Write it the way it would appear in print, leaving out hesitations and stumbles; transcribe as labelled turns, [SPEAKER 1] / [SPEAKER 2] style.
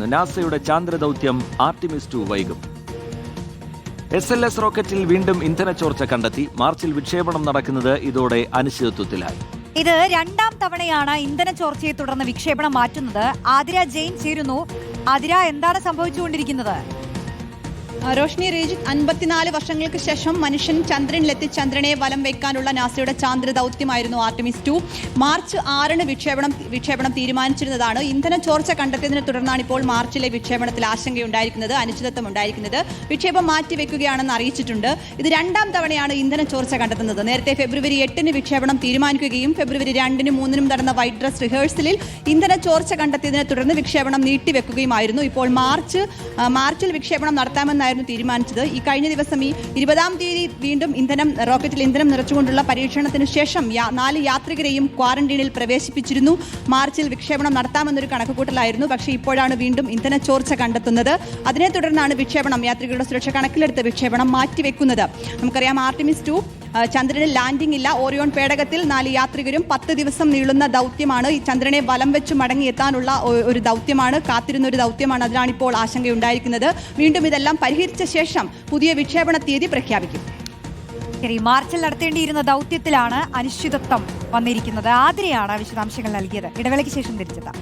[SPEAKER 1] പറയുന്നു. നാസയുടെ ചാന്ദ്രദൗത്യം ആർട്ടിമിസ് 2 വൈകും. SLS റോക്കറ്റിൽ വീണ്ടും ഇന്ധന ചോർച്ച കണ്ടെത്തി. മാർച്ചിൽ വിക്ഷേപണം നടക്കുന്നത് ഇതോടെ അനിശ്ചിതത്വത്തിലായി.
[SPEAKER 2] ഇത് രണ്ടാം തവണയാണ് ഇന്ധന ചോർച്ചയെ തുടർന്ന് വിക്ഷേപണം മാറ്റുന്നത്. ആതിര ജെയിൻ ചേരുന്നു. ആതിര, എന്താണ് സംഭവിച്ചുകൊണ്ടിരിക്കുന്നത്?
[SPEAKER 3] റോഷ്നി രഞ്ജിത്ത്, 54 വർഷങ്ങൾക്ക് ശേഷം മനുഷ്യൻ ചന്ദ്രനിലെത്തി ചന്ദ്രനെ വലം വയ്ക്കാനുള്ള നാസയുടെ ചാന്ദ്ര ദൗത്യമായിരുന്നു ആർട്ടിമിസ് 2. മാർച്ച് 6-ന് വിക്ഷേപണം തീരുമാനിച്ചിരുന്നതാണ്. ഇന്ധന ചോർച്ച കണ്ടെത്തിയതിനെ തുടർന്നാണ് ഇപ്പോൾ മാർച്ചിലെ വിക്ഷേപണത്തിൽ ആശങ്കയുണ്ടായിരിക്കുന്നത്, അനിശ്ചിതത്വം ഉണ്ടായിരിക്കുന്നത്. വിക്ഷേപം മാറ്റിവെക്കുകയാണെന്ന് അറിയിച്ചിട്ടുണ്ട്. ഇത് രണ്ടാം തവണയാണ് ഇന്ധന ചോർച്ച കണ്ടെത്തുന്നത്. നേരത്തെ ഫെബ്രുവരി 8-ന് വിക്ഷേപണം തീരുമാനിക്കുകയും ഫെബ്രുവരി 2-നും 3-നും നടന്ന വൈറ്റ് ഡ്രസ് റിഹേഴ്സലിൽ ഇന്ധന ചോർച്ച കണ്ടെത്തിയതിനെ തുടർന്ന് വിക്ഷേപണം നീട്ടിവെക്കുകയുമായിരുന്നു. ഇപ്പോൾ മാർച്ചിൽ വിക്ഷേപണം നടത്താമെന്നായിരുന്നു തീരുമാനിച്ചത്. ഈ കഴിഞ്ഞ ദിവസം ഈ 20-ാം തീയതി വീണ്ടും റോക്കറ്റിൽ ഇന്ധനം നിറച്ചുകൊണ്ടുള്ള പരീക്ഷണത്തിന് ശേഷം 4 യാത്രികരെയും ക്വാറന്റീനിൽ പ്രവേശിപ്പിച്ചിരുന്നു. മാർച്ചിൽ വിക്ഷേപണം നടത്താമെന്നൊരു കണക്കുകൂട്ടലായിരുന്നു. പക്ഷേ ഇപ്പോഴാണ് വീണ്ടും ഇന്ധന ചോർച്ച കണ്ടെത്തുന്നത്. അതിനെ തുടർന്നാണ് യാത്രികരുടെ സുരക്ഷ കണക്കിലെടുത്ത് വിക്ഷേപണം മാറ്റിവെക്കുന്നത്. നമുക്കറിയാം, ആർട്ടിമിസ് 2 ചന്ദ്രനിൽ ലാൻഡിംഗ് ഇല്ല. ഓറിയോൺ പേടകത്തിൽ 4 യാത്രികരും 10 ദിവസം നീളുന്ന ദൗത്യമാണ്. ഈ ചന്ദ്രനെ വലം വെച്ച് മടങ്ങിയെത്താനുള്ള ഒരു ദൗത്യമാണ്, കാത്തിരുന്ന ഒരു ദൗത്യമാണ്. അതിനാണ് ഇപ്പോൾ ആശങ്കയുണ്ടായിരിക്കുന്നത്. വീണ്ടും ഇതെല്ലാം പരിഹരിച്ച ശേഷം പുതിയ വിക്ഷേപണ തീയതി പ്രഖ്യാപിക്കും.
[SPEAKER 2] ശരി, മാർച്ചിൽ നടത്തേണ്ടിയിരുന്ന ദൗത്യത്തിലാണ് അനിശ്ചിതത്വം വന്നിരിക്കുന്നത്. ആതിരയാണ് വിശദാംശങ്ങൾ നൽകിയത്. ഇടവേളയ്ക്ക് ശേഷം തിരിച്ചെത്താം.